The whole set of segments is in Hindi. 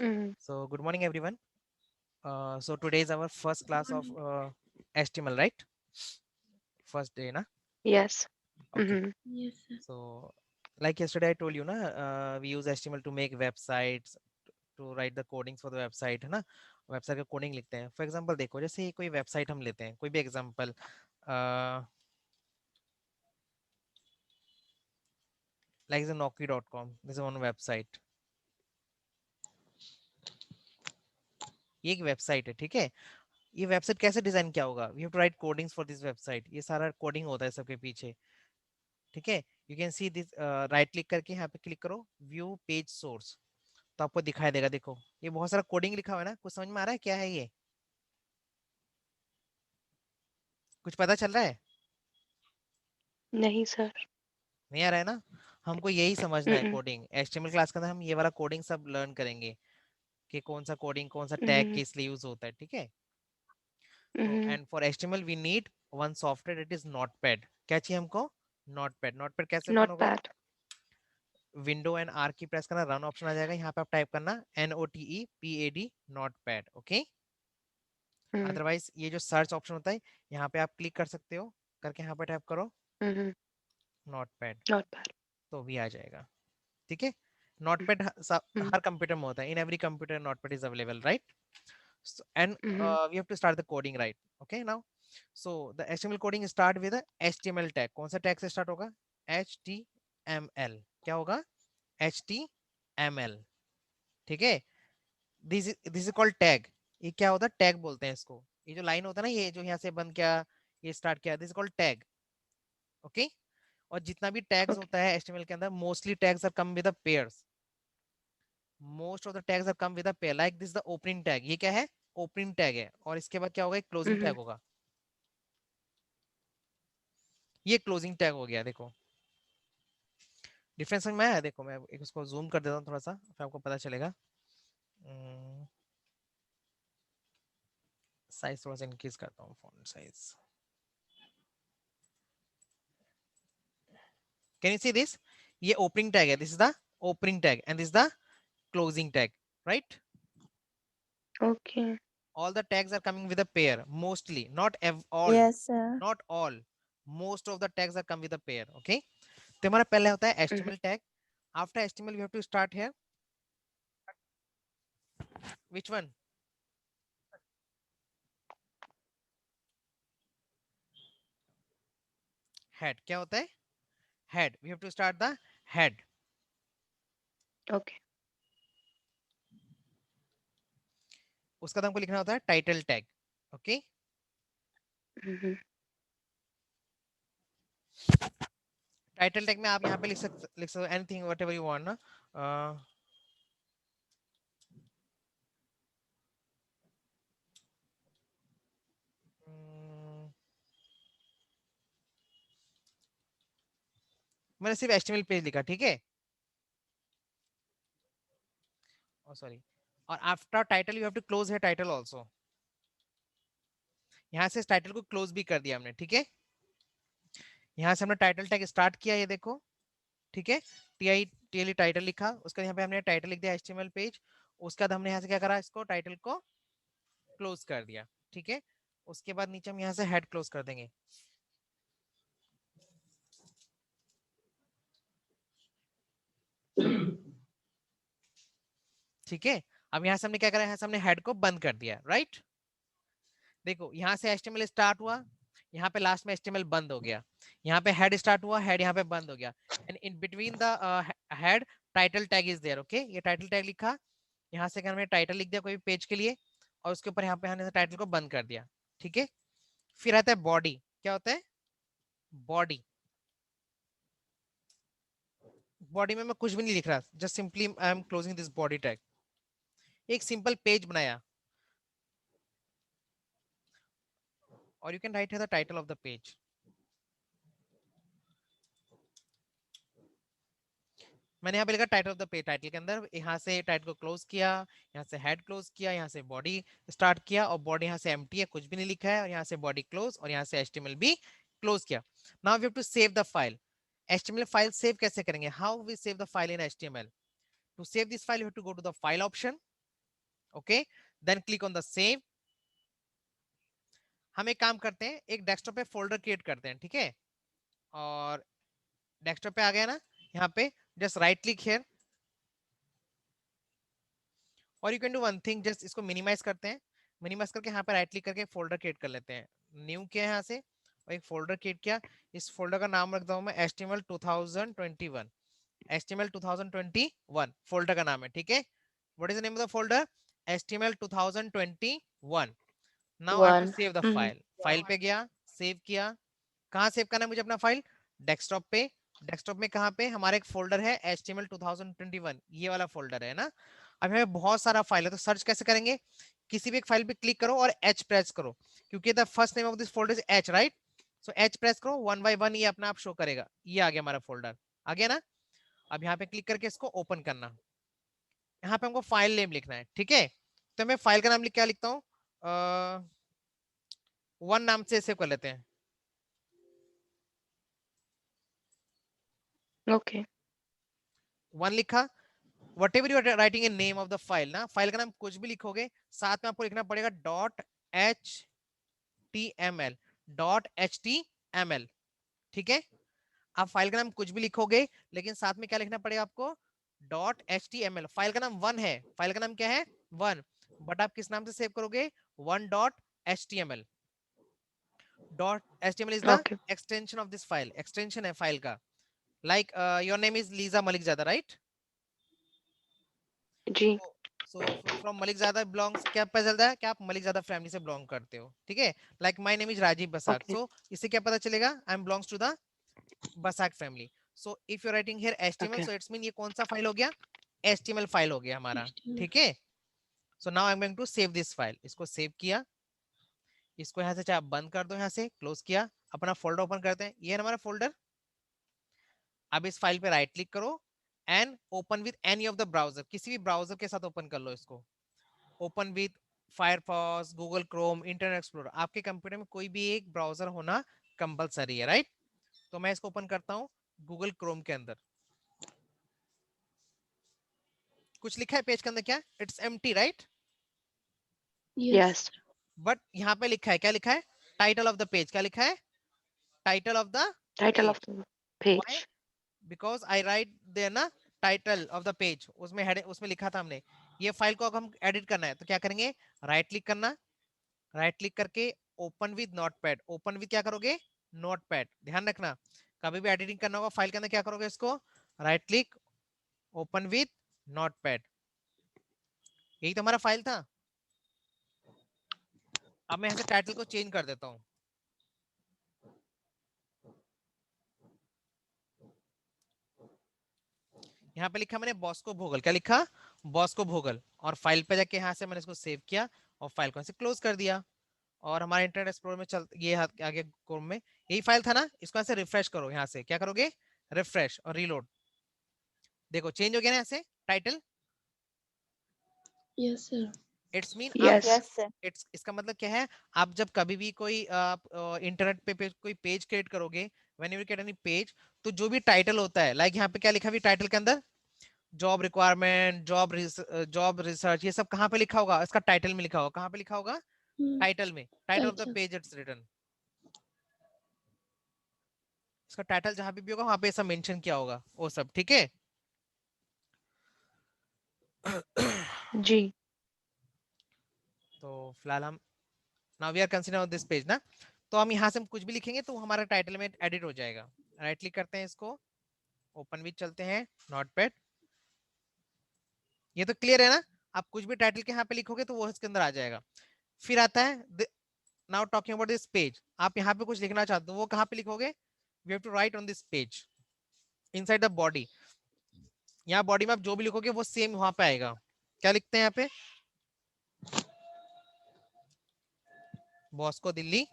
Mm. So good morning, everyone. So today is our first class of Morning. HTML, right? First day, na? Yes. Okay. Mm-hmm. Yes, sir. So like yesterday, I told you, na, we use HTML to make websites, to write the codings for the website, है ना? वेबसाइट का कोडिंग लिखते हैं. फॉर एग्जांपल देखो, जैसे कोई वेबसाइट हम लेते हैं, कोई भी example, like naukri.com. This is one website. ये एक वेबसाइट है, ठीक है? ये वेबसाइट कैसे डिजाइन किया होगा? We have to write codings for this website. ये सारा कोडिंग होता है सबके पीछे, ठीक है? You can see this. Right click करके यहाँ पे क्लिक करो, व्यू पेज सोर्स, तो आपको दिखाई देगा. देखो, ये बहुत सारा कोडिंग लिखा हुआ है ना. कुछ समझ में आ रहा है क्या है ये? कुछ पता चल रहा है? नहीं सर. नहीं आ रहा है ना? हमको यही समझना है. Mm-mm. कोडिंग एचटीएमएल क्लास के अंदर हम ये वाला कोडिंग सब लर्न करेंगे कि कौन सा कोडिंग, कौन सा टैग Mm-hmm. किस लिए यूज होता है, ठीक है? तो Mm-hmm. And for HTML we need one software, it is notepad. क्या चाहिए हमको? नोटपैड. नोटपैड कैसे ओपन Not होगा? bad. Window and R key press करना, रन ऑप्शन आ जाएगा. यहाँ पे आप टाइप करना NOTEPAD, notepad. Okay? Mm. Otherwise ये जो सर्च ऑप्शन होता है, यहाँ पे आप क्लिक कर सकते हो, करके यहाँ पे टाइप करो Mm-hmm. Notepad, Not bad. तो भी आ जाएगा, ठीक है? Notepad Mm-hmm. हर कंप्यूटर में होता है. In every computer notepad is available, right? And Mm-hmm. we have to start the coding, right? Okay, now so the HTML coding start with a HTML tag. कौन सा टैग से स्टार्ट होगा? HTML. क्या होगा? HTML, ठीक है? This is called tag. ये क्या होता है? टैग बोलते हैं इसको. ये जो लाइन होता है ना, ये जो यहाँ से बंद किया, ये स्टार्ट किया, this is called tag. Okay? और जितना भी टैग्स Okay. होता है HTML के अंदर, mostly tags are come with the pairs. Most of the tags are come with the pair. Like this the opening tag. ये क्या है? ओपनिंग टैग है. और इसके बाद क्या होगा? एक क्लोजिंग Mm-hmm. टैग होगा. ये क्लोजिंग टैग हो गया. देखो डिफरेंस समझ में आया? देखो मैं एक उसको जूम कर देता हूँ थोड़ा सा, फिर आपको पता चलेगा. साइज थोड़ा सा इंक्रीज करता हूँ, font size. Can you see this? ये ओपनिंग टैग है. This is the opening tag and this the closing tag, right? Okay. All the tags are coming with a pair, mostly, not all, Yes, sir. not all. Most of the tags are come with a pair. Okay? तो हमारा पहले होता है Mm-hmm. HTML tag. After HTML we have to start here. Which one? Head. क्या होता है? Head. We have to start the head. Okay. उसका तो हमको लिखना होता है title tag. Okay? Mm-hmm. Title tag में आप यहाँ पे लिख सकते एनीथिंग व्हाटएवर यू वांट ना. हम्म, मैंने सिर्फ HTML पेज लिखा, ठीक है? Oh sorry. और after title you have to close है टाइटल आल्सो. यहाँ से इस टाइटल को क्लोज भी कर दिया हमने, ठीक है? यहाँ से हमने टाइटल टैग स्टार्ट किया, ये देखो, ठीक है? TITL टाइटल लिखा, उसके यहाँ पे हमने टाइटल लिख दिया HTML पेज. उसके बाद हमने यहाँ से क्या करा? इसको टाइटल को क्लोज कर दिया, ठीक है? उसके बाद नीचे हम यहाँ से हेड क्लोज कर देंगे. ठीक है? अब यहाँ से हमने क्या करा? यहाँ से हमने हेड को बंद कर दिया, राइट? देखो यहाँ से HTML स्टार्ट हुआ, यहाँ पे लास्ट में HTML बंद हो गया. यहाँ पे हेड स्टार्ट हुआ, हेड यहाँ पे बंद हो गया. And in between the head title tag is there. Okay? ये टाइटल टैग लिखा, यहाँ से हमने टाइटल लिख दिया कोई भी पेज के लिए, और उसके ऊपर यहाँ पे हमने टाइटल को बंद कर दिया, ठीक है? फिर आता है बॉडी. क्या होता है? बॉडी. बॉडी में मैं कुछ भी नहीं लिख रहा, just simply I am closing this body tag. एक सिंपल पेज बनाया, और you can write here the title of the page. मैंने यहाँ पे लिखा title of the page. Title के अंदर यहाँ से टाइटल को क्लोज किया, यहाँ से हेड क्लोज किया, यहाँ से बॉडी स्टार्ट किया, और बॉडी यहाँ से एम्प्टी है, कुछ भी नहीं लिखा है, और यहाँ से बॉडी क्लोज, और यहाँ से HTML भी क्लोज किया. Now we have to save the file. HTML file save कैसे करेंगे? How we save the file in HTML? To save this file you have to go to the file option. Okay, then click on the save. हम एक काम करते हैं, एक डेस्कटॉप पे फोल्डर क्रिएट करते हैं, ठीक है। और डेस्कटॉप पे आ गया ना, यहाँ पे जस्ट राइट क्लिक हियर और you can do one thing, just इसको मिनिमाइज करते हैं। मिनिमाइज करके यहाँ पे राइट क्लिक करके फोल्डर क्रिएट कर लेते हैं। न्यू किया है यहाँ से और एक फोल्डर क्रिएट किया। इस फोल्डर का नाम रखता हूँ मैं HTML 2021। HTML 2021 फोल्डर का नाम है, ठीक है। What is the name of the folder? HTML 2021। Now I have to One. Save the Mm-hmm. File. File पे गया, सेव किया। कहाँ सेव करना है मुझे अपना फाइल? डेस्कटॉप पे। डेस्कटॉप में कहाँ पे? हमारा एक फोल्डर है HTML 2021, ये वाला फोल्डर है ना। अब हमें बहुत सारा फाइल है, तो सर्च कैसे करेंगे? किसी भी एक फाइल पे क्लिक करो और H प्रेस करो, क्योंकि the first name of this folder is H, right. So H press करो, वन बाय वन ये अपना आप शो करेगा। ये आ गया हमारा फोल्डर, आ गया ना। अब यहाँ पे क्लिक करके इसको ओपन करना। यहाँ पे हमको फाइल नेम लिखना है, ठीक है। तो मैं फाइल का नाम क्या लिखता हूँ? वन नाम से सेव कर लेते हैं। Okay. वन लिखा। Whatever you are writing in name of the file ना, फाइल का नाम कुछ भी लिखोगे, साथ में आपको लिखना पड़ेगा .html, .html, ठीक है। आप फाइल का नाम कुछ भी लिखोगे, लेकिन साथ में क्या लिखना पड़ेगा आपको? .html। फाइल का नाम वन है, फाइल का नाम क्या है? वन। बट आप किस नाम से सेव करोगे? One .html। .html is the Okay. Extension of this file, extension है फाइल का। Like your name is Lisa Malikzada, right. जी. सो फ्रॉम मलिकजादा बिलोंग्स, क्या पता चलता है कि आप मलिकजादा फैमिली से बिलोंग करते हो, ठीक है। Like my name is Rajiv Basak, Okay. So इससे क्या पता चलेगा? I am belongs to the Basak family. So if you are writing here HTML, Okay. So it's mean ये कौन सा फाइल हो गया? HTML फाइल हो गया हमारा, ठीक है। So now I am going to save this file. इसको सेव किया, इसको यहाँ से चाहे आप बंद कर दो, यहाँ से क्लोज किया। अपना फोल्डर ओपन करते हैं, ये है हमारा फोल्डर। अब इस फाइल पे राइट क्लिक करो and open with any of the browser, किसी भी ब्राउजर के साथ ओपन कर लो इसको। Open with Firefox, Google Chrome, internet explorer, आपके कंप्यूटर में कोई भी एक ब्राउजर होना कंपलसरी है, राइट। तो मैं इसको ओपन करता हूँ गूगल क्रोम के अंदर। कुछ लिखा है पेज के अंदर क्या? It's empty, right. Yes. But यहाँ पे लिखा है, क्या लिखा है? Title of the page. क्या लिखा है? Title of the Title of page. the why? page. Because I write there ना टाइटल ऑफ द पेज, उसमें हेड, उसमें लिखा था हमने। ये फाइल को अगर हम एडिट करना है तो क्या करेंगे? राइट क्लिक करना, राइट क्लिक करके open with notepad. Open with क्या करोगे? नोटपैड। ध्यान रखना, कभी भी एडिटिंग करना होगा फाइल के अंदर क्या करोगे? इसको right click, open with notepad. यही तो हमारा फाइल था। अब मैं यहाँ से टाइटल को चेंज कर देता हूँ। यहाँ पे लिखा मैंने बॉस्को भोगल। क्या लिखा? बॉस्को भोगल। और फाइल पे जाके यहाँ से मैंने इसको सेव किया और फाइल को ऐसे क्लोज कर दिया। और हमारे इंटरनेट एक्सप्लोरर में चल, ये आगे क्रोम में यही फाइल था ना, इसको ऐसे रिफ्रेश करो। यहाँ से क्या करोगे? रिफ्रेश और रीलोड। देखो चेंज हो गया ना ऐसे title. Yes sir. It's mean आप, Yes. Yes sir. इट्स इसका मतलब क्या है? आप जब कभी भी कोई आप इंटरनेट पे कोई पेज क्रिएट करोगे, when you get any page, तो जो भी टाइटल होता है, लाइक यहाँ पे क्या लिखा हुआ टाइटल के अंदर? जॉब रिक्वायरमेंट, जॉब रिसर्च, ये सब कहाँ पे लिखा होगा? इसका टाइटल में लिखा होगा। कहाँ पे लिखा होगा? टाइटल में। टाइटल ऑफ द अच्छा। Page it's written. इसका टाइटल जहां भी होगा वहां पे ऐसा मेंशन किया होगा वो सब, ठीक है। जी. तो फिलहाल हम now we are consider this page ना, तो हम यहाँ से हम कुछ भी लिखेंगे तो हमारा टाइटल में एडिट हो जाएगा। राइट क्लिक करते हैं, इसको ओपन विद चलते हैं नोटपैड। ये तो क्लियर है ना? आप कुछ भी टाइटल के यहाँ पे लिखोगे तो वो इसके अंदर आ जाएगा। फिर आता है now talking about this page. आप यहाँ पे कुछ लिखना चाहते हो, वो कहाँ पे लिखोगे? We have to write on this page inside the body. यहाँ बॉडी में आप जो भी लिखोगे वो सेम वहां पे आएगा। क्या लिखते हैं यहाँ पे? बॉस्को दिल्ली,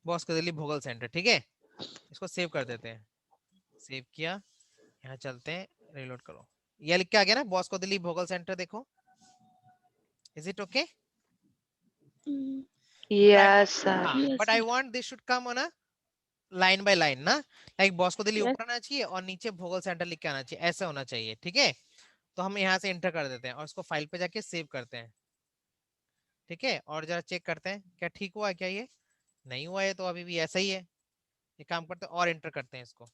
बॉस्को दिल्ली भोगल सेंटर, ठीक है। इसको सेव कर देते हैं। सेव किया, यहाँ चलते हैं, रीलोड करो। ये लिख के आ गया ना, बॉस्को दिल्ली भोगल सेंटर। देखो, is it okay? Yes, sir. हाँ, but I want this should come on a line by line ना, लाइक बॉस को दिल्ली ऊपर आना चाहिए और नीचे भोगल सेंटर लिख के आना चाहिए, ऐसा होना चाहिए, ठीक है। तो हम यहाँ से एंटर कर देते हैं और इसको फाइल पे जाके सेव करते हैं, ठीक है। और जरा चेक करते हैं क्या ठीक हुआ है क्या, ये नहीं हुआ है तो अभी भी ऐसा ही है। एक काम करते हैं और एंटर करते हैं इसको,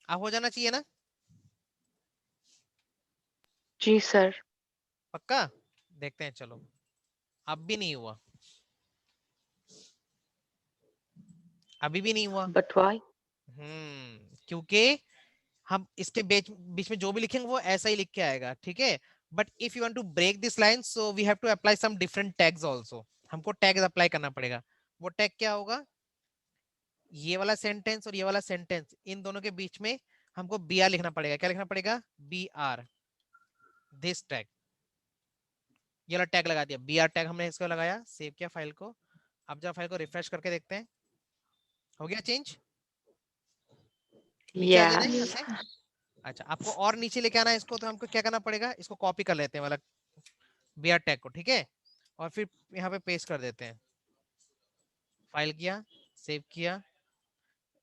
अब हो जाना चाहिए ना, जी सर। पक्का। देखते हैं चलो, अब भी नहीं हुआ, अभी भी नहीं हुआ। But why? क्योंकि हम इसके बीच बीच में जो भी लिखेंगे वो ऐसा ही लिख के आएगा, ठीक है। But if you want to break this line so we have to apply some different tags also, हमको टैग्स अप्लाई करना पड़ेगा। वो टैग क्या होगा, ये वाला सेंटेंस और ये वाला सेंटेंस, इन दोनों के बीच में हमको बी आर लिखना पड़ेगा। क्या लिखना पड़ेगा, बी आर, दिस टैग, ये वाला टैग लगा दिया, बी आर टैग हमने इसको लगाया, सेव किया फाइल को। अब जब फाइल को रिफ्रेश करके देखते हैं, हो गया चेंज, नीचे आ गया ना Yes. यहाँ से। अच्छा, आपको और नीचे लेके आना है इसको, तो हमको क्या करना पड़ेगा, इसको कॉपी कर लेते हैं वाला बी आर टैग को, ठीक है। और फिर यहाँ पे पेस्ट कर देते हैं, फाइल किया, सेव किया,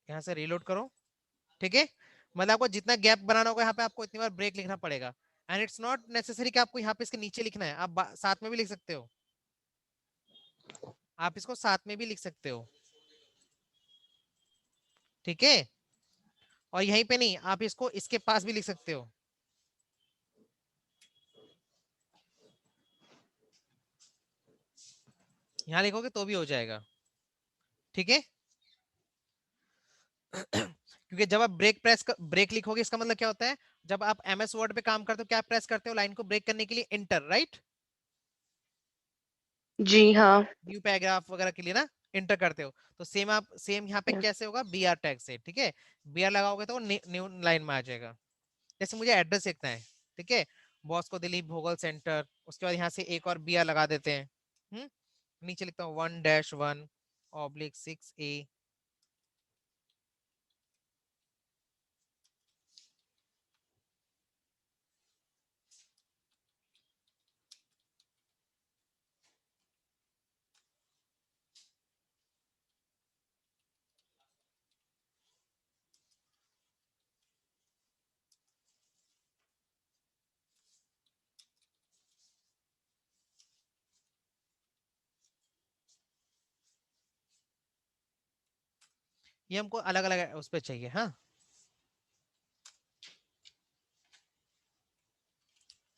यहाँ से रीलोड करो, ठीक है। मतलब आपको जितना गैप बनाना होगा यहाँ पे आपको इतनी बार ब्रेक लिखना पड़ेगा। एंड इट्स नॉट नेसेसरी कि आपको यहाँ पे इसके नीचे लिखना है, आप साथ में भी लिख सकते हो, आप इसको साथ में भी लिख सकते हो, ठीक है। और यहीं पे नहीं, आप इसको इसके पास भी लिख सकते हो, यहाँ लिखोगे तो भी हो जाएगा, ठीक है। क्योंकि जब आप ब्रेक लिखोगे इसका मतलब क्या होता है, जब आप एमएस वर्ड पे काम करते हो क्या प्रेस करते हो लाइन को ब्रेक करने के लिए, इंटर, राइट। जी हाँ। न्यू पैराग्राफ वगैरह के लिए ना इंटर करते हो, तो सेम यहाँ पे Yeah. कैसे होगा, बी आर टैग से, ठीक है। बी आर लगाओगे तो न्यू लाइन में आ जाएगा। जैसे मुझे एड्रेस लिखना है, ठीक है, बॉस को दिल्ली भोगल सेंटर, उसके बाद यहाँ से एक और बी आर लगा देते हैं। नीचे लिखता हूँ 1-1/6A। ये हमको अलग अलग उस पर चाहिए, हाँ।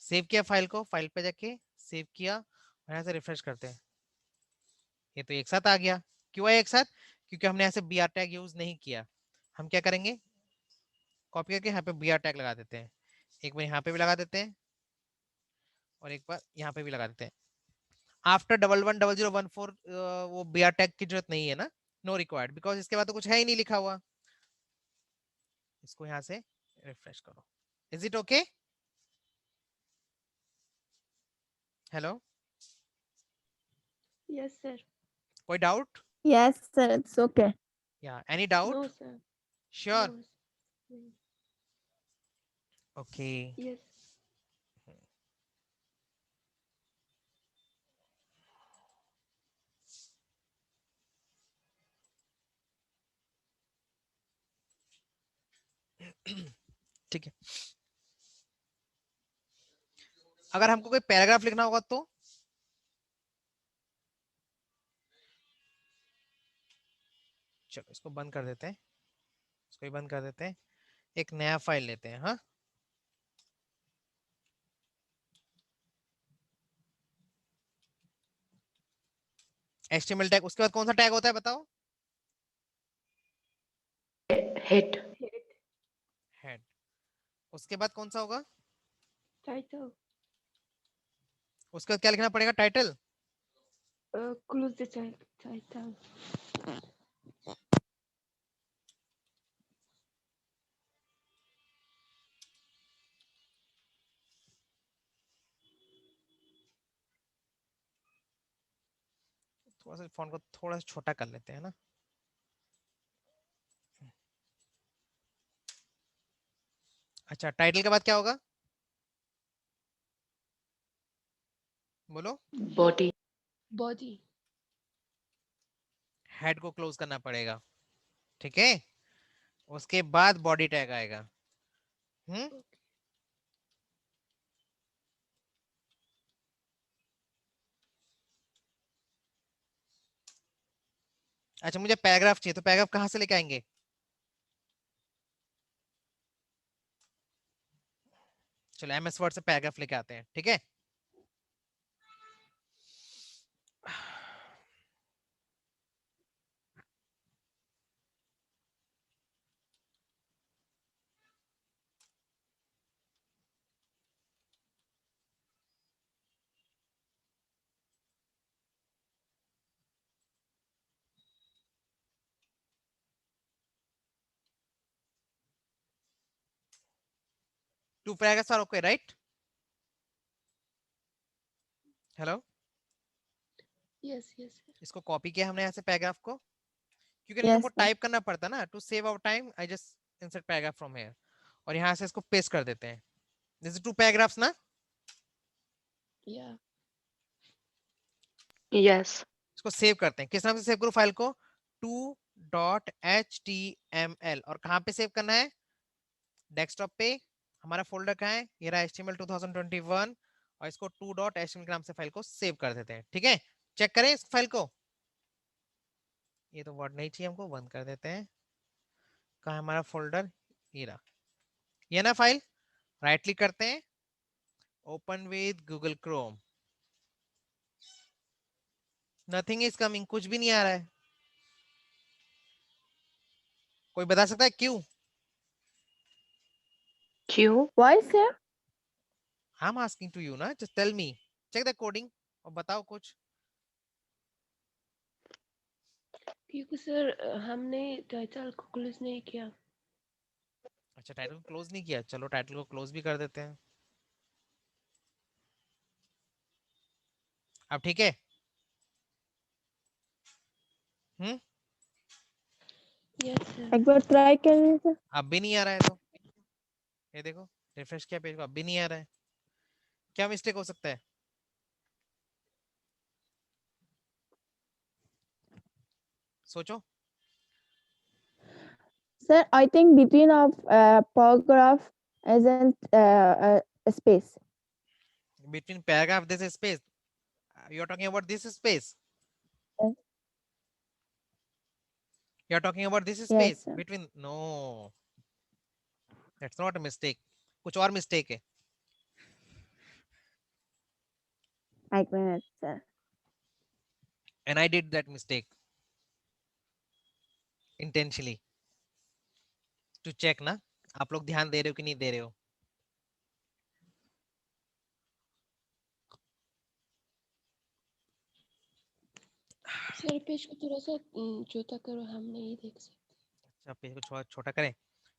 सेव किया फाइल को, फाइल पे जाके सेव किया, यहाँ से रिफ्रेश करते हैं, ये तो एक साथ आ गया। क्यों है एक साथ, क्योंकि हमने यहाँ से बी आर टैग यूज नहीं किया। हम क्या करेंगे, कॉपी करके यहाँ पे बी आर टैग लगा देते हैं, एक बार यहाँ पे भी लगा देते हैं और एक बार यहाँ पे भी लगा देते हैं। आफ्टर 110014 वो बी आर टैग की जरूरत नहीं है ना, नो रिक्वायर्ड, बिकॉज इसके बाद तो कुछ है ही नहीं लिखा हुआ। इसको यहाँ से रिफ्रेश करो, is it okay, hello, Yes, sir. कोई doubt, Yes, sir. It's okay. या any doubt, No, sir. Sure, No. Okay. Yes. ठीक है, अगर हमको कोई पैराग्राफ लिखना होगा तो चलो इसको बंद कर देते हैं, इसको ही बंद कर देते हैं, एक नया फाइल लेते हैं, हाँ। HTML टैग, उसके बाद कौन सा टैग होता है बताओ, Hit. हेड। उसके बाद कौन सा होगा, Title. उसके बाद क्या लिखना पड़ेगा, टाइटल। Close the title. थोड़ा सा फॉन्ट को थोड़ा सा छोटा कर लेते हैं ना। अच्छा, टाइटल के बाद क्या होगा, बोलो, Body. body. हेड को क्लोज करना पड़ेगा, ठीक है। उसके बाद बॉडी टैग आएगा। अच्छा, मुझे पैराग्राफ चाहिए, तो पैराग्राफ कहाँ से लेके आएंगे? चलो एमएस वर्ड से पैराग्राफ लेके आते हैं, ठीक है। Two paragraphs are okay, right? Hello, Yes, yes, sir. इसको कॉपी किया हमने यहाँ से पैराग्राफ को, क्योंकि नहीं Yes, हमको sir. टाइप करना पड़ता ना। To save our time I just insert paragraph from here, और यहाँ से इसको पेस्ट कर देते हैं। दिस इज टू पैराग्राफ्स ना। Yeah. Yes. इसको सेव करते हैं। किस नाम से सेव करूँ फाइल को? 2.html। और कहाँ पे सेव करना है? डेस्कटॉप पे। हमारा फोल्डर कहाँ है? ये रहा HTML 2021, और इसको 2.html के नाम से फाइल को सेव कर देते हैं, ठीक है। चेक करें इस फाइल को। ये तो वर्ड नहीं चाहिए हमको, बंद कर देते हैं। कहाँ है हमारा फोल्डर? ये रहा, ये ना फाइल। राइट क्लिक करते हैं, open with Google Chrome. Nothing is coming, कुछ भी नहीं आ रहा है। कोई बता सकता है क्यों? Q. Why, sir? I'm asking to you ना, just tell me, check the coding और बताओ कुछ। क्योंकि सर हमने टाइटल को क्लोज नहीं किया। अच्छा, टाइटल को क्लोज नहीं किया, चलो टाइटल को क्लोज भी कर देते हैं। अब ठीक है? Yes, sir. एक बार ट्राई करिए सर। अब भी नहीं आ रहा है तो ये देखो, रिफ्रेश किया पेज को, अब भी नहीं आ रहा है। क्या मिस्टेक हो सकता है? सोचो। Sir, I think between of paragraph isn't a space. Between paragraph this is space. You're talking about this space. Yes. You're talking about this Yes, space sir. between. No, that's not a mistake. कुछ और mistake है। एक minute sir. And I did that mistake intentionally to check ना आप लोग ध्यान दे रहे हो कि नहीं दे रहे हो। सर पेज को थोड़ा सा छोटा करो, हम नहीं देख सकते। अच्छा, पेज को थोड़ा छोटा करें,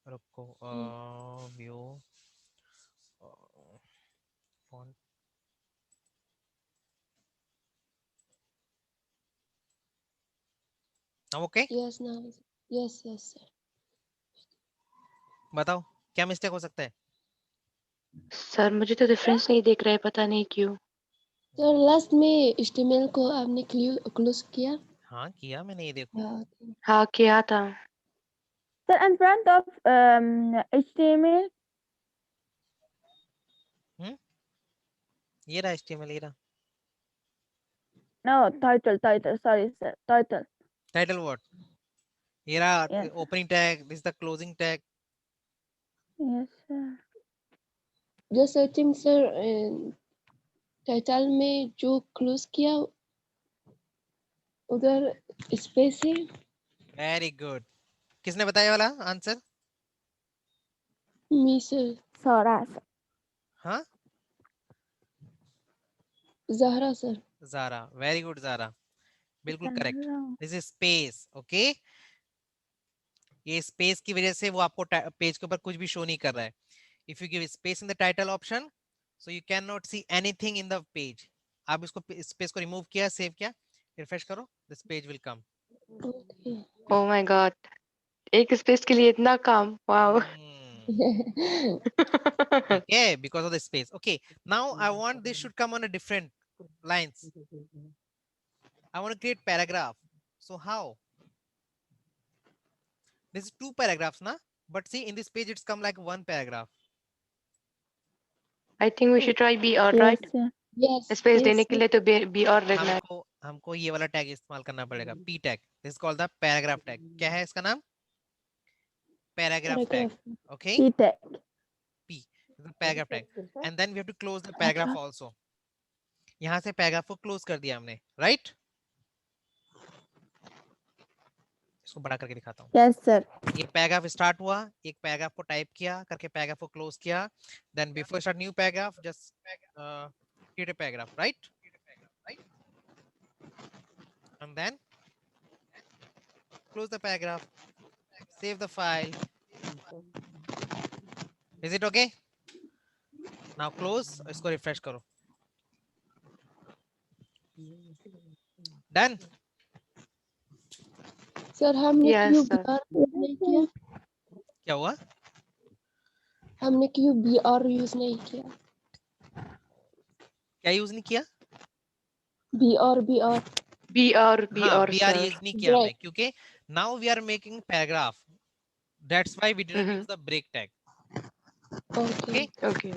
रुको। View font, okay. Yes, now. Yes, yes, sir. बताओ क्या मिस्टेक हो सकता है? सर मुझे तो डिफरेंस नहीं दिख रहा है, पता नहीं क्यों। सर लास्ट में HTML को आपने क्लोज किया? हाँ किया मैंने, ये देखो। हाँ किया था। Sir, in front of HTML. ये रहा HTML, ये रहा। No, title. Sorry, sir. Title. Title word ये रहा। Yes. Opening tag, this the closing tag. Yes, sir. Just I think sir title में जो क्लोज किया उधर स्पेस है। Very good. किसने बताया वाला answer? Me sir. Sora, sir. हाँ, Zahra sir. Zara, very good Zara, बिल्कुल correct. Sara. This is space, okay. ये स्पेस की वजह से वो आपको पेज के ऊपर कुछ भी शो नहीं कर रहा है। If you give space in the title option, so you can not see anything in the page. आप इसको स्पेस को रिमूव किया, सेव किया, रिफ्रेश करो, this page will come. Okay. Oh my God, एक स्पेस के लिए इतना काम, wow. Okay, because of the space. Okay, now I want this should come on a different lines. I want to create paragraph. So how? This is 2 paragraphs, na? But see, in this page, it's come like 1 paragraph. I think we should try BR, Yes, right? sir. Yes, space yes, देने के sir. लिए तो BR रखना है. हमको ये वाला टैग इस्तेमाल करना पड़ेगा, p tag. This is called the paragraph tag. क्या है इसका नाम? Paragraph tag. Paragraph. Okay, P-tag. p the paragraph tag. And then we have to close the paragraph also. यहाँ से paragraph को close कर दिया हमने, right? इसको बड़ा करके दिखाता हूँ. Yes, sir. ये पैराग्राफ स्टार्ट हुआ, एक पैराग्राफ को टाइप किया, करके पैराग्राफ को क्लोज किया, then before start new paragraph just create a paragraph, right? And then close the paragraph, save the file. Is it okay? Now close, इसको refresh करो. Done. सर हमने Yes, क्यों sir. BR नहीं किया? क्या हुआ? हमने क्यों BR यूज नहीं किया? क्या यूज नहीं किया? BR हाँ, BR, BR sir. यूज नहीं किया हमने, Right. क्योंकि now we are making paragraph. That's why we didn't Mhm. use the break tag. Okay. Okay.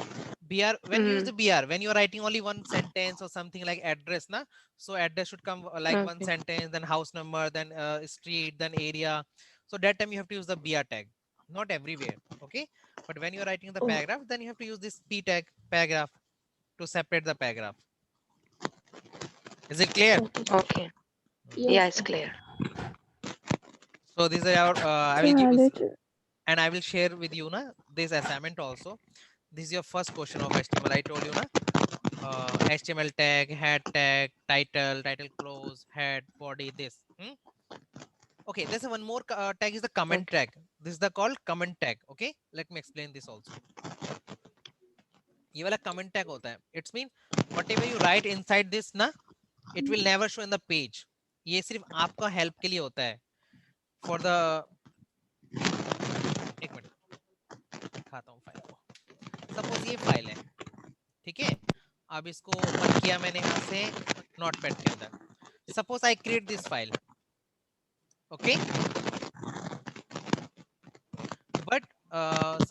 BR, when we use the BR, when you are writing only one sentence or something like address, na, so address should come like one Okay. sentence, then house number, then street, then area. So that time you have to use the BR tag, not everywhere. Okay, but when you are writing the Oh. paragraph, then you have to use this P tag, paragraph, to separate the paragraph. Is it clear? Okay. Okay. Yes, Yeah, it's sir. clear. So these are our I will give Sir, you, and I will share with you na this assignment also. This is your first question of HTML. I told you na, HTML tag, head tag, title close, head, body, this. Okay, there's one more tag is the comment Okay. tag. This is the called comment tag. Okay, let me explain this also. ये वाला comment tag होता है. It's mean whatever you write inside this ना, it will never show in the page. ये सिर्फ आपका help के लिए होता है. For the एक मिनट दिखाता हूँ फाइल को. Suppose ये फाइल है, ठीक है? अब इसको ओपन किया मैंने यहाँ से नोटपैड के अंदर. Suppose I create this file. Okay, but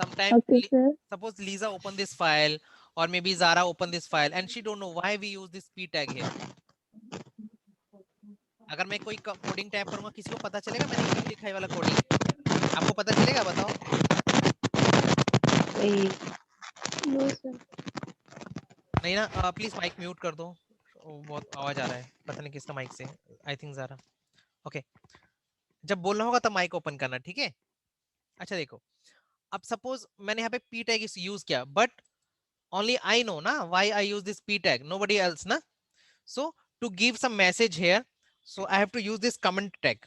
sometime okay, sir. suppose Lisa open this file or maybe Zara open this file and she don't know why we use this p tag here. अगर मैं कोई कोडिंग टाइप करूंगा, किसी को पता चलेगा मैंने क्यों लिखा है वाला कोडिंग? आपको पता चलेगा? बताओ. No, sir. नहीं ना, प्लीज माइक म्यूट कर दो, बहुत आवाज आ रहा है, पता नहीं किसका माइक से. I think Zaara. ओके, जब बोलना होगा तब माइक ओपन करना, ठीक है? अच्छा देखो, अब सपोज मैंने यहाँ पे p tag यूज किया, but only I know na why I use this p tag, nobody else na. So to give some message here, so I have to use this comment tag.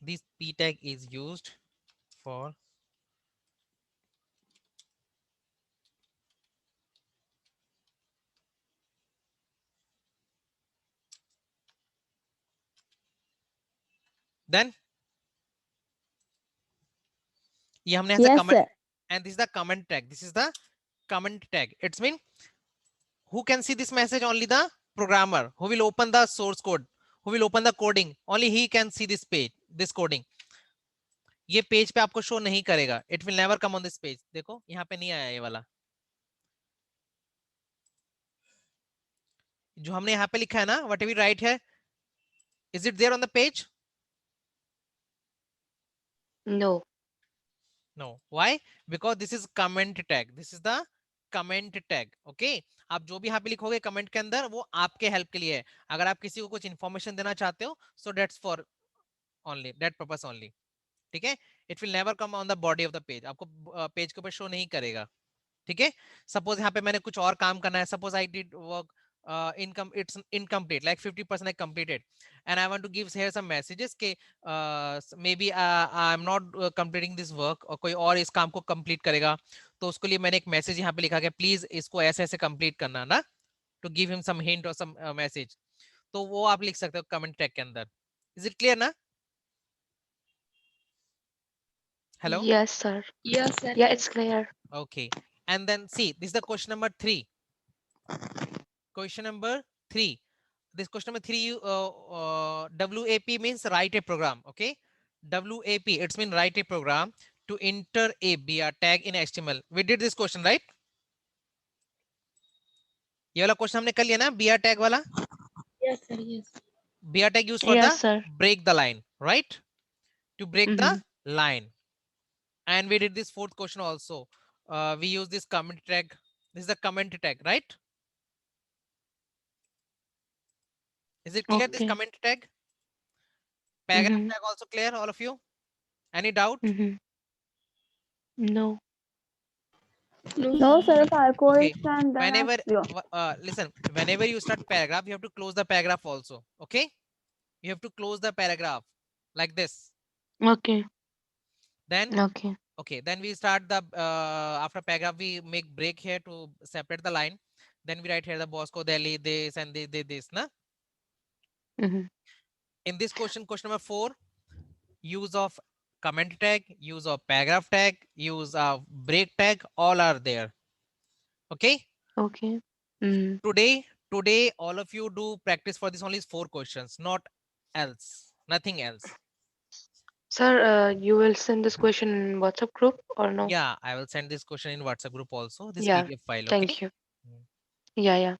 This p tag is used for then ये हमने ऐसे Yes, comment, sir. and this is the comment tag. This is the comment tag. It's mean who can see this message? Only the programmer who will open the source code, who will open the coding. Only he can see this page, this coding. ये पेज पे आपको शो नहीं करेगा. It will never come on this page. देखो यहाँ पे नहीं आया ये वाला जो हमने यहाँ पे लिखा है ना, whatever we write here, is it there on the page? No. No. Why? Because this is comment tag. This is the comment tag. Okay, आप जो भी यहाँ पे लिखोगे कमेंट के अंदर वो आपके हेल्प के लिए है. अगर आप किसी को कुछ इन्फॉर्मेशन देना चाहते हो, so that's for only that purpose only. ठीक है? It will never come on the body of the page. आपको पेज के ऊपर शो नहीं करेगा. ठीक है? सपोज यहाँ पे मैंने कुछ और काम करना है. Suppose I did work it's incomplete, like 50% I completed, and I want to give here some messages कि maybe I'm not completing this work, और कोई और इस काम को complete करेगा, तो उसके लिए मैंने एक मैसेज यहाँ पे लिखा कि प्लीज इसको ऐसे ऐसे complete करना ना, to give him some hint or some message. तो वो आप लिख सकते हो कमेंट टैग के अंदर. Is it clear ना? Hello? Yes, sir. Yes, sir. Yeah, it's clear. Okay. And then see, this is the question number 3. Question number 3. This question number 3, WAP means write a program. Okay. WAP, it's mean write a program to enter a BR tag in HTML. We did this question, right? ये वाला क्वेश्चन हमने कर लिया ना, BR tag वाला. Yes, sir. Yes. BR tag used for Yes, the sir. break the line, right? To break the Mhm. line. And we did this 4th question also. We use this comment tag. This is the comment tag, right? Is it clear, this Okay. comment tag? Paragraph Mhm. tag also clear, all of you? Any doubt? Mhm. No. No, sir, Falco Okay. is done. Then Whenever, ask you. listen, whenever you start paragraph, you have to close the paragraph also. Okay. You have to close the paragraph like this. Okay. Then, Okay. okay, then we start the, after paragraph, we make break here to separate the line. Then we write here the Bosco Delhi, this and this, na? Mhm. In this question number 4, use of comment tag, use of paragraph tag, use of break tag, all are there. Okay. Okay. Mhm. Today all of you do practice for this only 4 questions, not else, nothing else. Sir, you will send this question in WhatsApp group or no? Yeah, I will send this question in WhatsApp group also, this Yeah. PDF file. Okay. Thank you. Yeah, yeah.